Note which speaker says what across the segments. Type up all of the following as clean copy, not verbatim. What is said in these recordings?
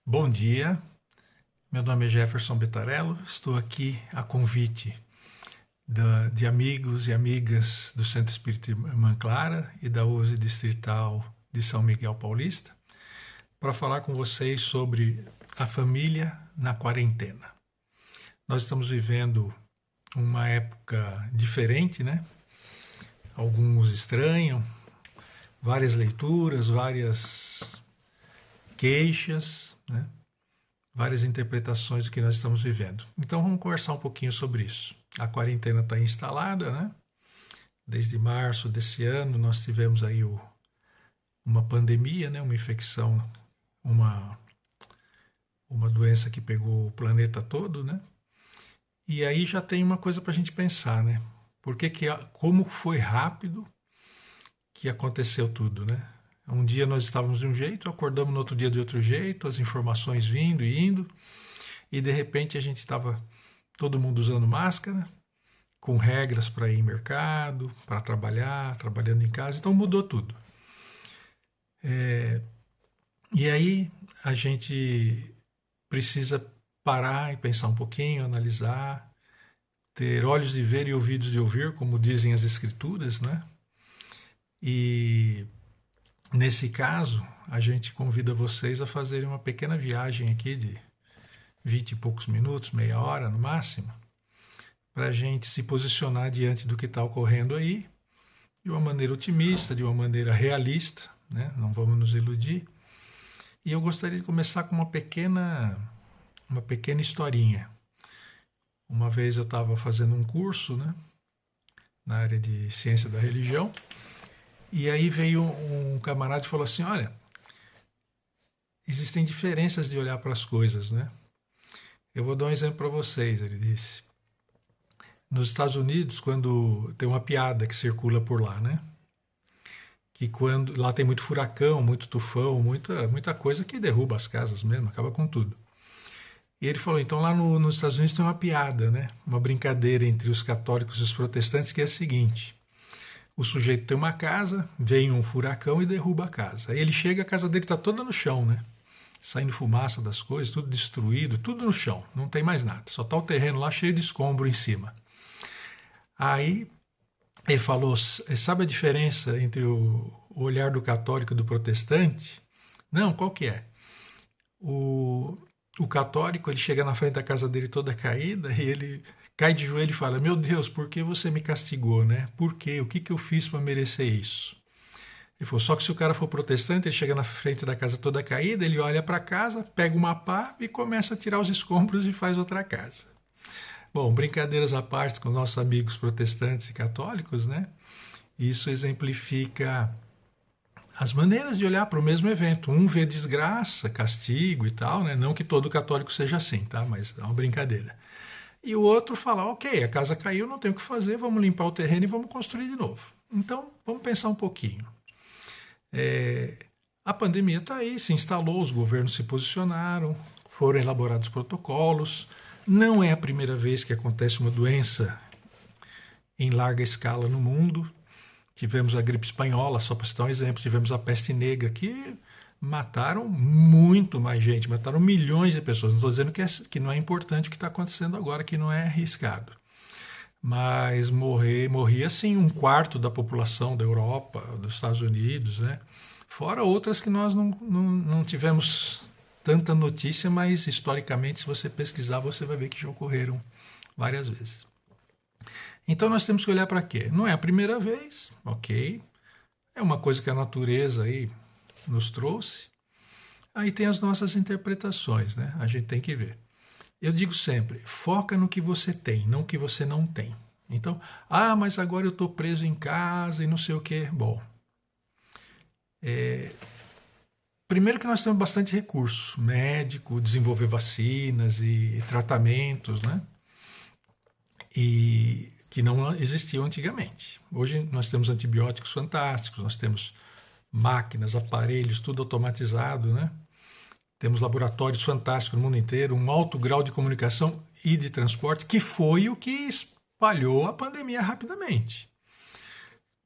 Speaker 1: Bom dia, meu nome é Jefferson Betarello, estou aqui a convite de amigos e amigas do Centro Espírita Irmã Clara e da USE Distrital de São Miguel Paulista para falar com vocês sobre a família na quarentena. Nós estamos vivendo uma época diferente, né? Alguns estranham, várias leituras, várias queixas, né? Várias interpretações do que nós estamos vivendo. Então vamos conversar um pouquinho sobre isso. A quarentena está instalada, né? Desde março desse ano nós tivemos aí uma pandemia, né? Uma infecção, uma, uma doença que pegou o planeta todo, né? E aí já tem uma coisa para a gente pensar, né? Como foi rápido que aconteceu tudo, né? Um dia nós estávamos de um jeito, acordamos no outro dia de outro jeito, as informações vindo e indo, e de repente a gente estava todo mundo usando máscara, com regras para ir em mercado, para trabalhar, trabalhando em casa, então mudou tudo. E aí a gente precisa parar e pensar um pouquinho, analisar, ter olhos de ver e ouvidos de ouvir, como dizem as escrituras, né? E nesse caso, a gente convida vocês a fazerem uma pequena viagem aqui de 20 e poucos minutos, meia hora no máximo, para a gente se posicionar diante do que está ocorrendo aí, de uma maneira otimista, de uma maneira realista, né? Não vamos nos iludir. E eu gostaria de começar com uma pequena historinha. Uma vez eu estava fazendo um curso, né, na área de ciência da religião, e aí veio um camarada e falou assim: olha, existem diferenças de olhar para as coisas, né? Eu vou dar um exemplo para vocês, ele disse. Nos Estados Unidos, quando tem uma piada que circula por lá, né? Que quando lá tem muito furacão, muito tufão, muita coisa que derruba as casas mesmo, acaba com tudo. E ele falou, então lá nos Estados Unidos tem uma piada, né? Uma brincadeira entre os católicos e os protestantes que é a seguinte: o sujeito tem uma casa, vem um furacão e derruba a casa. Aí ele chega, a casa dele está toda no chão, né? Saindo fumaça das coisas, tudo destruído, tudo no chão, não tem mais nada. Só está o terreno lá cheio de escombro em cima. Aí ele falou, sabe a diferença entre o olhar do católico e do protestante? Não, qual que é? O católico, ele chega na frente da casa dele toda caída e ele cai de joelho e fala, meu Deus, por que você me castigou, né? Por quê? O que, que eu fiz para merecer isso? Ele falou, só que se o cara for protestante, ele chega na frente da casa toda caída, ele olha para casa, pega uma pá e começa a tirar os escombros e faz outra casa. Bom, brincadeiras à parte com nossos amigos protestantes e católicos, né? Isso exemplifica as maneiras de olhar para o mesmo evento. Um vê desgraça, castigo e tal, né? Não que todo católico seja assim, tá? Mas é uma brincadeira. E o outro fala, ok, a casa caiu, não tem o que fazer, vamos limpar o terreno e vamos construir de novo. Então, vamos pensar um pouquinho. A pandemia está aí, se instalou, os governos se posicionaram, foram elaborados protocolos. Não é a primeira vez que acontece uma doença em larga escala no mundo. Tivemos a gripe espanhola, só para citar um exemplo, tivemos a peste negra, que mataram muito mais gente, mataram milhões de pessoas. Não estou dizendo que não é importante o que está acontecendo agora, que não é arriscado. Mas morria assim um quarto da população da Europa, dos Estados Unidos, né? Fora outras que nós não tivemos tanta notícia, mas historicamente, se você pesquisar, você vai ver que já ocorreram várias vezes. Então nós temos que olhar para quê? Não é a primeira vez, ok? É uma coisa que a natureza aí nos trouxe. Aí tem as nossas interpretações, né? A gente tem que ver. Eu digo sempre, foca no que você tem, não no que você não tem. Então, mas agora eu estou preso em casa e não sei o quê. Bom, primeiro que nós temos bastante recurso médico, desenvolver vacinas e tratamentos, né? E que não existiam antigamente. Hoje nós temos antibióticos fantásticos, nós temos máquinas, aparelhos, tudo automatizado, né? Temos laboratórios fantásticos no mundo inteiro, um alto grau de comunicação e de transporte, que foi o que espalhou a pandemia rapidamente.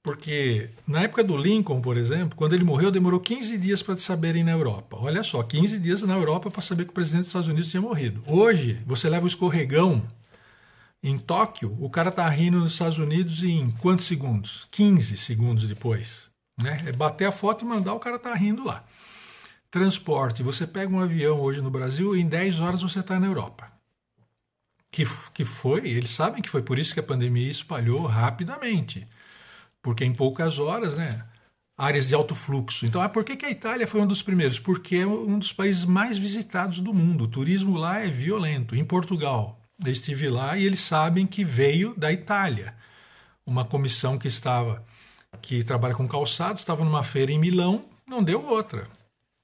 Speaker 1: Porque na época do Lincoln, por exemplo, quando ele morreu, demorou 15 dias para saberem na Europa. Olha só, 15 dias na Europa para saber que o presidente dos Estados Unidos tinha morrido. Hoje, você leva o escorregão em Tóquio, o cara tá rindo nos Estados Unidos em quantos segundos? 15 segundos depois. Né? É bater a foto e mandar, o cara tá rindo lá. Transporte, você pega um avião hoje no Brasil e em 10 horas você está na Europa. Que foi, eles sabem que foi por isso que a pandemia espalhou rapidamente. Porque em poucas horas, né? Áreas de alto fluxo. Então, por que a Itália foi um dos primeiros? Porque é um dos países mais visitados do mundo. O turismo lá é violento. Em Portugal, eu estive lá e eles sabem que veio da Itália. Uma comissão que trabalha com calçados, estava numa feira em Milão, não deu outra.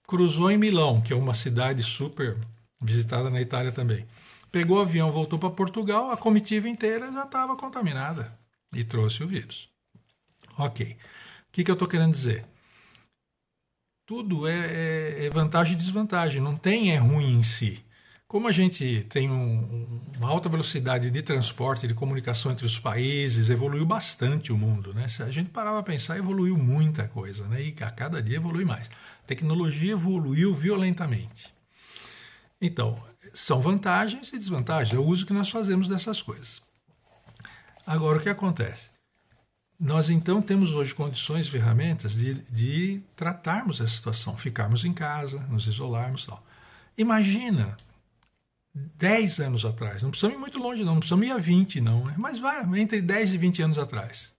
Speaker 1: Cruzou em Milão, que é uma cidade super visitada na Itália também. Pegou o avião, voltou para Portugal, a comitiva inteira já estava contaminada e trouxe o vírus. Ok. O que eu estou querendo dizer? Tudo é vantagem e desvantagem, não tem é ruim em si. Como a gente tem uma alta velocidade de transporte, de comunicação entre os países, evoluiu bastante o mundo. Né? Se a gente parar para pensar, evoluiu muita coisa, né? E a cada dia evolui mais. A tecnologia evoluiu violentamente. Então, são vantagens e desvantagens, é o uso que nós fazemos dessas coisas. Agora, o que acontece? Nós então temos hoje condições, ferramentas de tratarmos essa situação, ficarmos em casa, nos isolarmos e tal. Imagina 10 anos atrás, não precisamos ir muito longe não precisamos ir a 20 não, mas vai entre 10 e 20 anos atrás.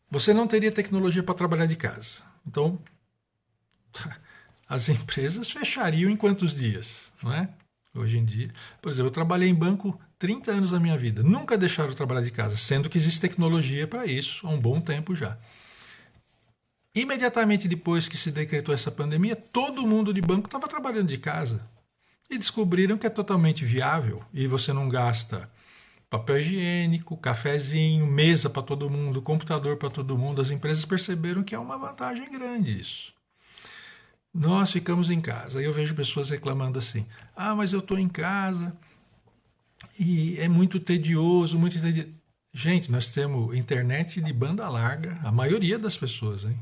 Speaker 1: Você não teria tecnologia para trabalhar de casa. Então, as empresas fechariam em quantos dias, não é? Hoje em dia, por exemplo, eu trabalhei em banco 30 anos da minha vida, nunca deixaram eu trabalhar de casa, sendo que existe tecnologia para isso há um bom tempo já. Imediatamente depois que se decretou essa pandemia, todo mundo de banco estava trabalhando de casa. E descobriram que é totalmente viável e você não gasta papel higiênico, cafezinho, mesa para todo mundo, computador para todo mundo. As empresas perceberam que é uma vantagem grande isso. Nós ficamos em casa. Eu vejo pessoas reclamando assim: ah, mas eu estou em casa e é muito tedioso, muito tedioso. Gente, nós temos internet de banda larga, a maioria das pessoas, hein?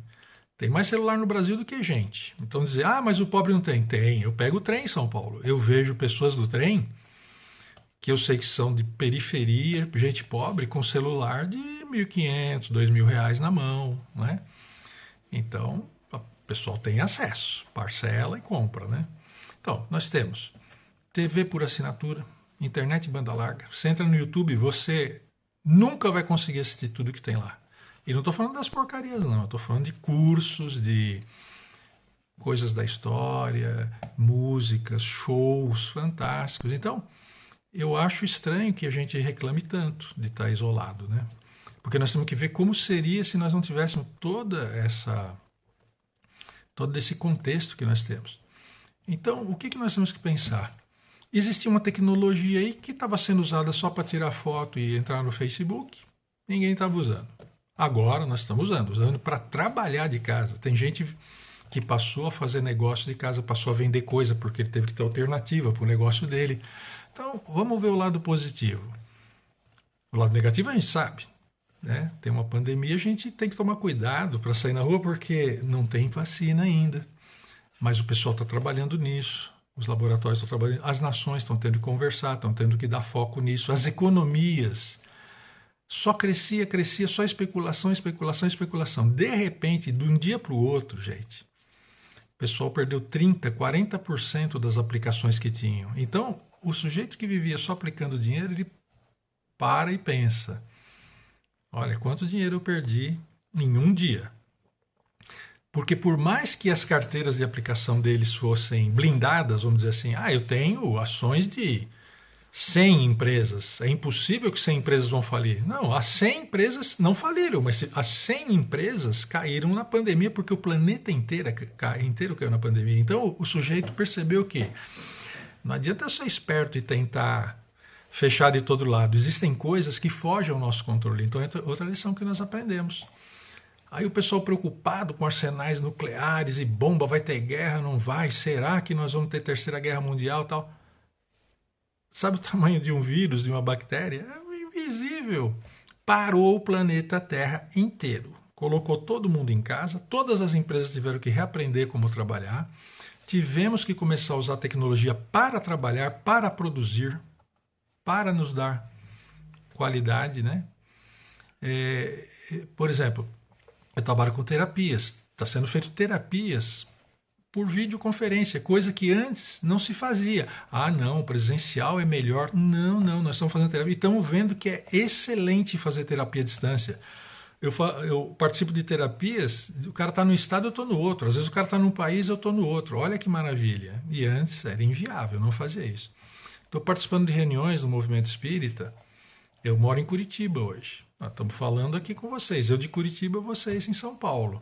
Speaker 1: Tem mais celular no Brasil do que gente. Então dizer, ah, mas o pobre não tem. Tem. Eu pego o trem em São Paulo. Eu vejo pessoas do trem que eu sei que são de periferia, gente pobre, com celular de 1.500, R$ 2.000 na mão, né? Então, o pessoal tem acesso, parcela e compra, né? Então, nós temos TV por assinatura, internet banda larga. Você entra no YouTube, você nunca vai conseguir assistir tudo que tem lá. E não estou falando das porcarias, não. Estou falando de cursos, de coisas da história, músicas, shows fantásticos. Então, eu acho estranho que a gente reclame tanto de estar isolado, né? Porque nós temos que ver como seria se nós não tivéssemos todo esse contexto que nós temos. Então, o que nós temos que pensar? Existia uma tecnologia aí que estava sendo usada só para tirar foto e entrar no Facebook. Ninguém estava usando. Agora nós estamos usando para trabalhar de casa. Tem gente que passou a fazer negócio de casa, passou a vender coisa porque ele teve que ter alternativa para o negócio dele. Então, vamos ver o lado positivo. O lado negativo a gente sabe, né? Tem uma pandemia, a gente tem que tomar cuidado para sair na rua porque não tem vacina ainda. Mas o pessoal está trabalhando nisso, os laboratórios estão trabalhando, as nações estão tendo que conversar, estão tendo que dar foco nisso, as economias. Só crescia, só especulação, especulação, especulação. De repente, de um dia para o outro, gente, o pessoal perdeu 30%, 40% das aplicações que tinham. Então, o sujeito que vivia só aplicando dinheiro, ele para e pensa: olha, quanto dinheiro eu perdi em um dia? Porque por mais que as carteiras de aplicação deles fossem blindadas, vamos dizer assim, eu tenho ações de 100 empresas, é impossível que 100 empresas vão falir. Não, as 100 empresas não faliram, mas as 100 empresas caíram na pandemia porque o planeta inteiro caiu na pandemia. Então o sujeito percebeu que não adianta eu ser esperto e tentar fechar de todo lado. Existem coisas que fogem ao nosso controle. Então é outra lição que nós aprendemos. Aí o pessoal preocupado com arsenais nucleares e bomba, vai ter guerra, não vai? Será que nós vamos ter terceira guerra mundial e tal? Sabe o tamanho de um vírus, de uma bactéria? É invisível. Parou o planeta Terra inteiro. colocou todo mundo em casa, todas as empresas tiveram que reaprender como trabalhar, tivemos que começar a usar a tecnologia para trabalhar, para produzir, para nos dar qualidade, né? Por exemplo, eu trabalho com terapias, está sendo feito terapias por videoconferência, coisa que antes não se fazia. Ah, não, presencial é melhor. Não, não, nós estamos fazendo terapia. Estamos vendo que é excelente fazer terapia à distância. Eu participo de terapias, o cara está num estado, eu estou no outro. Às vezes o cara está num país, eu estou no outro. Olha que maravilha. E antes era inviável, eu não fazia isso. Estou participando de reuniões do movimento espírita. Eu moro em Curitiba hoje. Nós estamos falando aqui com vocês. Eu de Curitiba, vocês em São Paulo.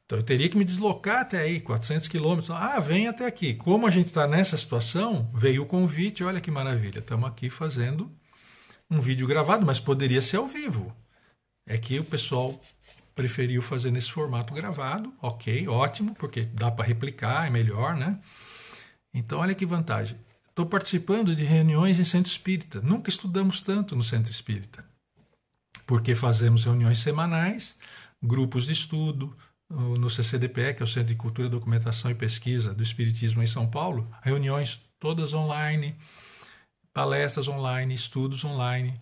Speaker 1: Então eu teria que me deslocar até aí, 400 quilômetros. Ah, vem até aqui. Como a gente está nessa situação, veio o convite, olha que maravilha. Estamos aqui fazendo um vídeo gravado, mas poderia ser ao vivo. É que o pessoal preferiu fazer nesse formato gravado. Ok, ótimo, porque dá para replicar, é melhor, né? Então olha que vantagem. Estou participando de reuniões em centro espírita. Nunca estudamos tanto no centro espírita. Porque fazemos reuniões semanais, grupos de estudo, no CCDPE, que é o Centro de Cultura, Documentação e Pesquisa do Espiritismo em São Paulo, reuniões todas online, palestras online, estudos online,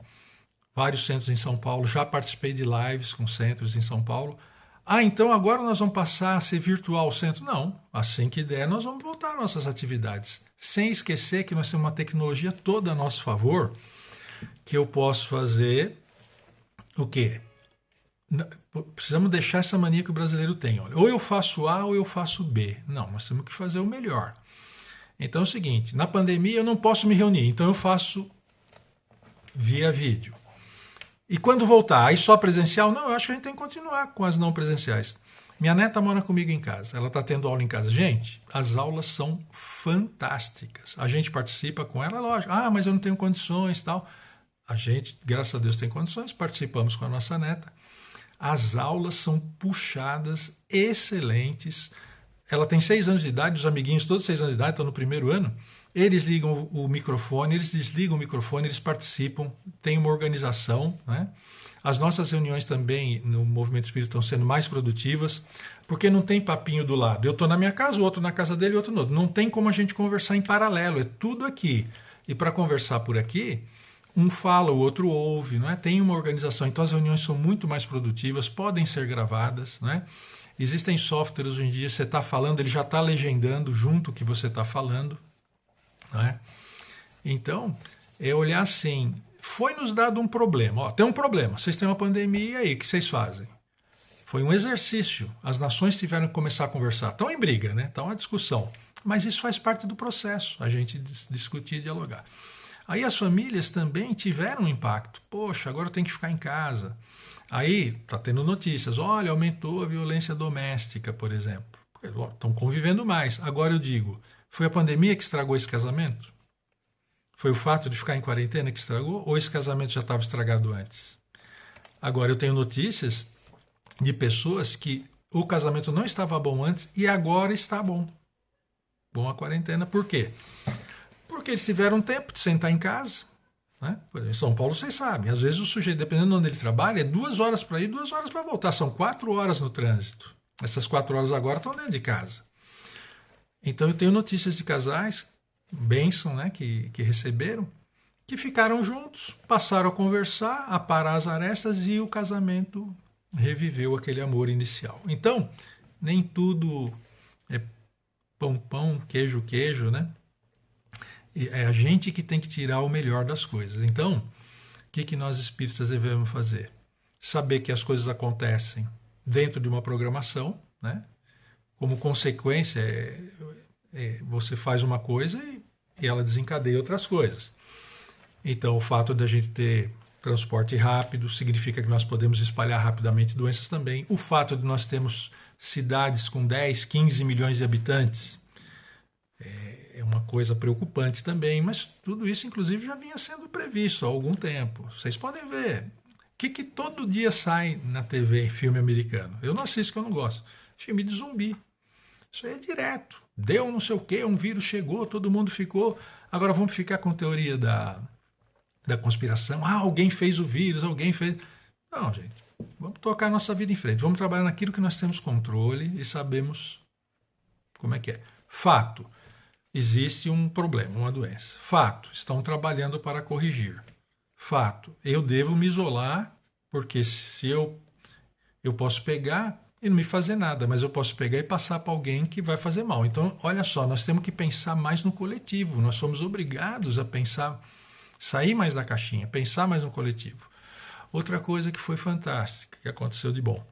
Speaker 1: vários centros em São Paulo, já participei de lives com centros em São Paulo. Ah, então agora nós vamos passar a ser virtual o centro? Não, assim que der nós vamos voltar às nossas atividades, sem esquecer que nós temos uma tecnologia toda a nosso favor, que eu posso fazer o quê? Precisamos deixar essa mania que o brasileiro tem. Olha, ou eu faço A ou eu faço B. Não, nós temos que fazer o melhor. Então é o seguinte, na pandemia eu não posso me reunir, então eu faço via vídeo. E quando voltar, aí só presencial? Não, eu acho que a gente tem que continuar com as não presenciais. Minha neta mora comigo em casa, ela está tendo aula em casa. Gente, as aulas são fantásticas. A gente participa com ela, lógico. Ah, mas eu não tenho condições e tal. A gente, graças a Deus, tem condições, participamos com a nossa neta. As aulas são puxadas, excelentes. Ela tem 6 anos de idade, os amiguinhos todos 6 anos de idade, estão no primeiro ano. Eles ligam o microfone, eles desligam o microfone, eles participam, tem uma organização, né? As nossas reuniões também no Movimento Espírita estão sendo mais produtivas, porque não tem papinho do lado. Eu estou na minha casa, o outro na casa dele e o outro no outro. Não tem como a gente conversar em paralelo, é tudo aqui. E para conversar por aqui, um fala, o outro ouve, não é? Tem uma organização, então as reuniões são muito mais produtivas, podem ser gravadas, né? Existem softwares hoje em dia, você está falando, ele já está legendando junto o que você está falando, não é? Então, é olhar assim, foi nos dado um problema, ó, tem um problema, vocês têm uma pandemia aí, o que vocês fazem? Foi um exercício, as nações tiveram que começar a conversar, estão em briga, né? Estão em discussão, mas isso faz parte do processo, a gente discutir e dialogar. Aí as famílias também tiveram um impacto. Poxa, agora eu tenho que ficar em casa. Aí está tendo notícias. Olha, aumentou a violência doméstica, por exemplo. Estão convivendo mais. Agora eu digo, foi a pandemia que estragou esse casamento? Foi o fato de ficar em quarentena que estragou? Ou esse casamento já estava estragado antes? Agora eu tenho notícias de pessoas que o casamento não estava bom antes e agora está bom. Bom a quarentena. Por quê? Porque eles tiveram tempo de sentar em casa. Né? Por exemplo, em São Paulo, vocês sabem, às vezes o sujeito, dependendo de onde ele trabalha, é 2 horas para ir, 2 horas para voltar. São 4 horas no trânsito. Essas 4 horas agora estão dentro de casa. Então eu tenho notícias de casais, bênção, né, que receberam, que ficaram juntos, passaram a conversar, a parar as arestas e o casamento reviveu aquele amor inicial. Então, nem tudo é pão, pão, queijo, queijo, né? É a gente que tem que tirar o melhor das coisas. Então, o que nós espíritas devemos fazer? Saber que as coisas acontecem dentro de uma programação, né? Como consequência, você faz uma coisa e ela desencadeia outras coisas. Então, o fato de a gente ter transporte rápido significa que nós podemos espalhar rapidamente doenças também. O fato de nós termos cidades com 10, 15 milhões de habitantes é uma coisa preocupante também, mas tudo isso, inclusive, já vinha sendo previsto há algum tempo. Vocês podem ver. O que todo dia sai na TV em filme americano? Eu não assisto, que eu não gosto. Filme de zumbi. Isso aí é direto. Deu não sei o quê, um vírus chegou, todo mundo ficou. Agora vamos ficar com teoria da conspiração. Ah, alguém fez o vírus, alguém fez... Não, gente. Vamos tocar a nossa vida em frente. Vamos trabalhar naquilo que nós temos controle e sabemos como é que é. Fato. Existe um problema, uma doença. Fato. Estão trabalhando para corrigir. Fato. Eu devo me isolar, porque se eu posso pegar e não me fazer nada, mas eu posso pegar e passar para alguém que vai fazer mal. Então, olha só, nós temos que pensar mais no coletivo. Nós somos obrigados a pensar, sair mais da caixinha, pensar mais no coletivo. Outra coisa que foi fantástica, que aconteceu de bom,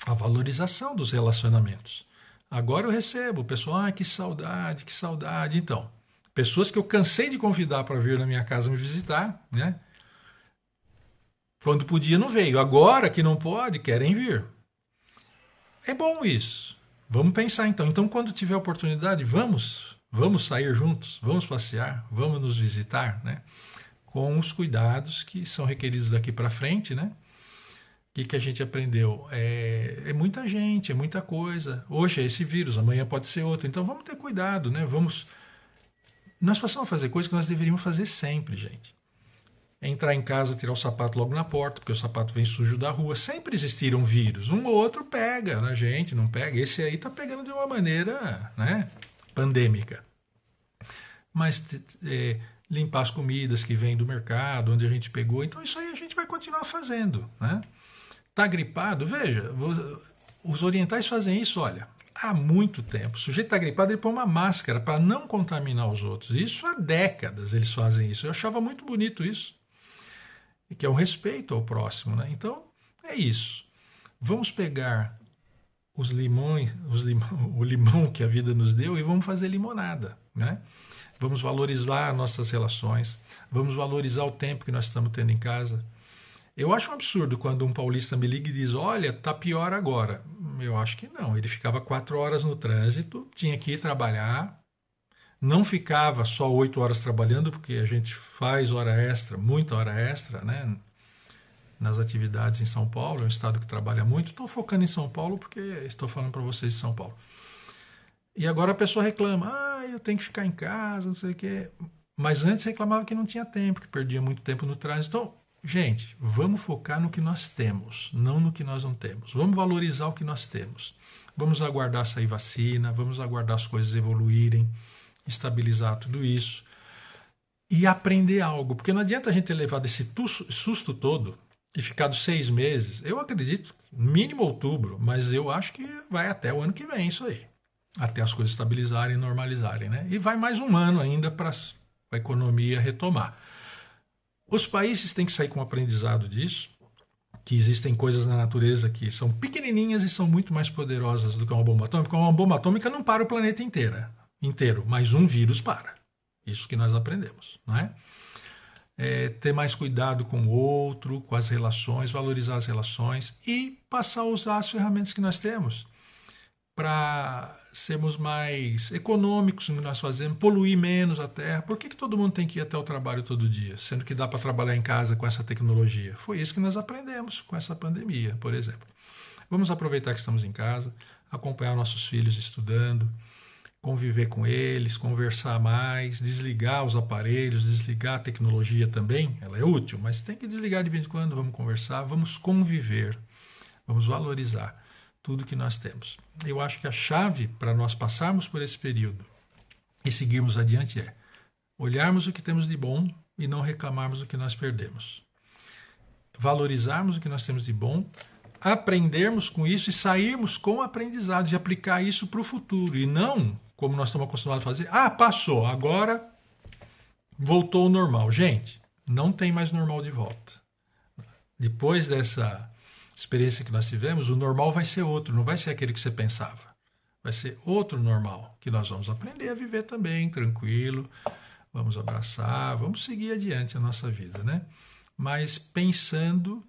Speaker 1: a valorização dos relacionamentos. Agora eu recebo, o pessoal, que saudade, que saudade. Então, pessoas que eu cansei de convidar para vir na minha casa me visitar, né? Quando podia, não veio. Agora que não pode, querem vir. É bom isso. Vamos pensar então. Então, quando tiver oportunidade, vamos sair juntos, vamos passear, vamos nos visitar, né? Com os cuidados que são requeridos daqui para frente, né? O que a gente aprendeu? É muita gente, é muita coisa. Hoje é esse vírus, amanhã pode ser outro. Então vamos ter cuidado, né? Nós passamos a fazer coisas que nós deveríamos fazer sempre, gente. Entrar em casa, tirar o sapato logo na porta, porque o sapato vem sujo da rua. Sempre existiram vírus. Um ou outro pega na gente, não pega. Esse aí está pegando de uma maneira, né, pandêmica. Mas limpar as comidas que vêm do mercado, onde a gente pegou. Então isso aí a gente vai continuar fazendo, né? Tá gripado? Veja, os orientais fazem isso, olha, há muito tempo. O sujeito está gripado, ele põe uma máscara para não contaminar os outros. Isso há décadas eles fazem isso. Eu achava muito bonito isso. Que é o respeito ao próximo, né? Então, é isso. Vamos pegar os limões, o limão que a vida nos deu e vamos fazer limonada, né? Vamos valorizar nossas relações, vamos valorizar o tempo que nós estamos tendo em casa. Eu acho um absurdo quando um paulista me liga e diz, olha, tá pior agora. Eu acho que não. Ele ficava 4 horas no trânsito, tinha que ir trabalhar, não ficava só 8 horas trabalhando, porque a gente faz hora extra, muita hora extra, né? Nas atividades em São Paulo, é um estado que trabalha muito. Estou focando em São Paulo porque estou falando para vocês de São Paulo. E agora a pessoa reclama, eu tenho que ficar em casa, não sei o quê. Mas antes reclamava que não tinha tempo, que perdia muito tempo no trânsito. Então, gente, vamos focar no que nós temos, não no que nós não temos. Vamos valorizar o que nós temos. Vamos aguardar sair vacina, vamos aguardar as coisas evoluírem, estabilizar tudo isso e aprender algo. Porque não adianta a gente ter levado esse susto todo e ficado 6 meses. Eu acredito, mínimo outubro, mas eu acho que vai até o ano que vem isso aí. Até as coisas estabilizarem e normalizarem, né? E vai mais um ano ainda para a economia retomar. Os países têm que sair com o aprendizado disso, que existem coisas na natureza que são pequenininhas e são muito mais poderosas do que uma bomba atômica. Porque uma bomba atômica não para o planeta inteiro, mas um vírus para. Isso que nós aprendemos, não é? Ter mais cuidado com o outro, com as relações, valorizar as relações e passar a usar as ferramentas que nós temos para sermos mais econômicos no que nós fazemos, poluir menos a terra. Por que todo mundo tem que ir até o trabalho todo dia, sendo que dá para trabalhar em casa com essa tecnologia? Foi isso que nós aprendemos com essa pandemia, por exemplo. Vamos aproveitar que estamos em casa, acompanhar nossos filhos estudando, conviver com eles, conversar mais, desligar os aparelhos, desligar a tecnologia também, ela é útil, mas tem que desligar de vez em quando, vamos conversar, vamos conviver, vamos valorizar tudo que nós temos. Eu acho que a chave para nós passarmos por esse período e seguirmos adiante é olharmos o que temos de bom e não reclamarmos o que nós perdemos. Valorizarmos o que nós temos de bom, aprendermos com isso e sairmos com aprendizados e aplicar isso para o futuro e não como nós estamos acostumados a fazer. Passou, agora voltou ao normal. Gente, não tem mais normal de volta. Depois dessa experiência que nós tivemos, o normal vai ser outro, não vai ser aquele que você pensava. Vai ser outro normal, que nós vamos aprender a viver também, tranquilo, vamos abraçar, vamos seguir adiante a nossa vida, né? Mas pensando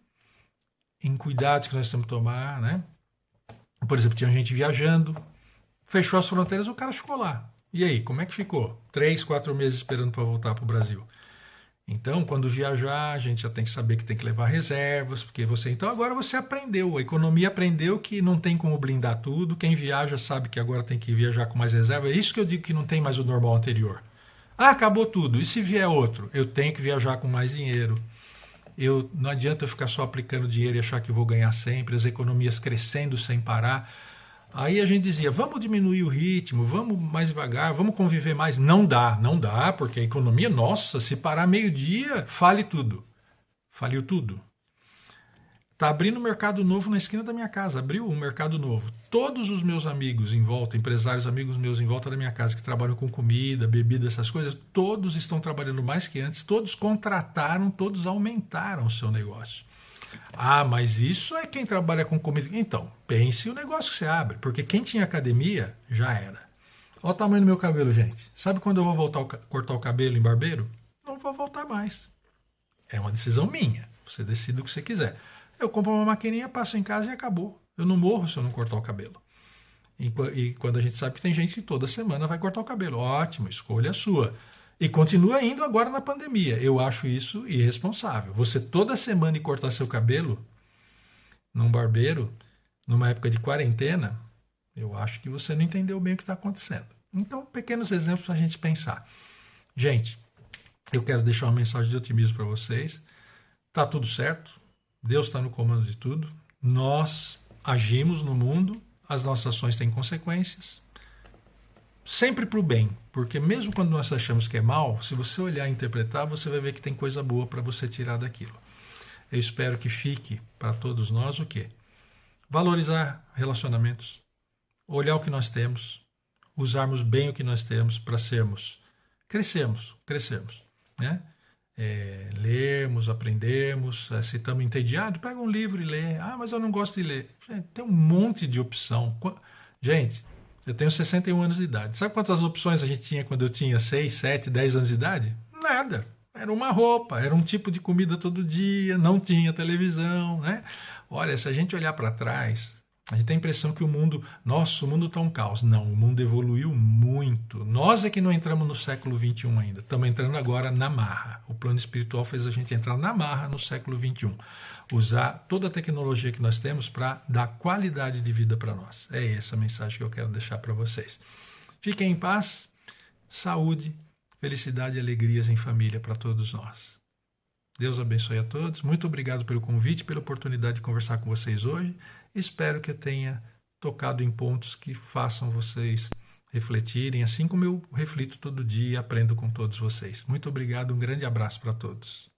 Speaker 1: em cuidados que nós temos que tomar, né? Por exemplo, tinha gente viajando, fechou as fronteiras, o cara ficou lá. E aí, como é que ficou? 3, 4 meses esperando para voltar para o Brasil. Então, quando viajar, a gente já tem que saber que tem que levar reservas, porque então agora você aprendeu, a economia aprendeu que não tem como blindar tudo, quem viaja sabe que agora tem que viajar com mais reserva, é isso que eu digo que não tem mais o normal anterior. Acabou tudo, e se vier outro? Eu tenho que viajar com mais dinheiro, Não adianta eu ficar só aplicando dinheiro e achar que vou ganhar sempre, as economias crescendo sem parar. Aí a gente dizia, vamos diminuir o ritmo, vamos mais devagar, vamos conviver mais. Não dá, porque a economia, nossa, se parar meio-dia, fale tudo. Faliu tudo. Tá abrindo um mercado novo na esquina da minha casa, abriu um mercado novo. Todos os meus amigos em volta, empresários, amigos meus em volta da minha casa que trabalham com comida, bebida, essas coisas, todos estão trabalhando mais que antes, todos contrataram, todos aumentaram o seu negócio. Ah, mas isso é quem trabalha com comida. Então, pense o negócio que você abre, porque quem tinha academia já era. Olha o tamanho do meu cabelo, gente. Sabe quando eu vou voltar a cortar o cabelo em barbeiro? Não vou voltar mais. É uma decisão minha. Você decide o que você quiser. Eu compro uma maquininha, passo em casa e acabou. Eu não morro se eu não cortar o cabelo. E quando a gente sabe que tem gente que toda semana vai cortar o cabelo. Ótimo, escolha sua. E continua indo agora na pandemia. Eu acho isso irresponsável. Você toda semana ir cortar seu cabelo num barbeiro, numa época de quarentena, eu acho que você não entendeu bem o que está acontecendo. Então, pequenos exemplos para a gente pensar. Gente, eu quero deixar uma mensagem de otimismo para vocês. Tá tudo certo. Deus está no comando de tudo. Nós agimos no mundo. As nossas ações têm consequências. Sempre para o bem. Porque mesmo quando nós achamos que é mal, se você olhar e interpretar, você vai ver que tem coisa boa para você tirar daquilo. Eu espero que fique para todos nós o quê? Valorizar relacionamentos. Olhar o que nós temos. Usarmos bem o que nós temos para sermos. Crescermos. Né? Lermos, aprendermos, se estamos entediados, pega um livro e lê. Ah, mas eu não gosto de ler. Gente, tem um monte de opção. Gente, eu tenho 61 anos de idade. Sabe quantas opções a gente tinha quando eu tinha 6, 7, 10 anos de idade? Nada. Era uma roupa, era um tipo de comida todo dia, não tinha televisão, né? Olha, se a gente olhar para trás, a gente tem a impressão que o mundo está um caos. Não, o mundo evoluiu muito. Nós é que não entramos no século XXI ainda. Estamos entrando agora na marra. O plano espiritual fez a gente entrar na marra no século XXI. Usar toda a tecnologia que nós temos para dar qualidade de vida para nós. É essa a mensagem que eu quero deixar para vocês. Fiquem em paz, saúde, felicidade e alegrias em família para todos nós. Deus abençoe a todos. Muito obrigado pelo convite, pela oportunidade de conversar com vocês hoje. Espero que eu tenha tocado em pontos que façam vocês refletirem, assim como eu reflito todo dia e aprendo com todos vocês. Muito obrigado, um grande abraço para todos.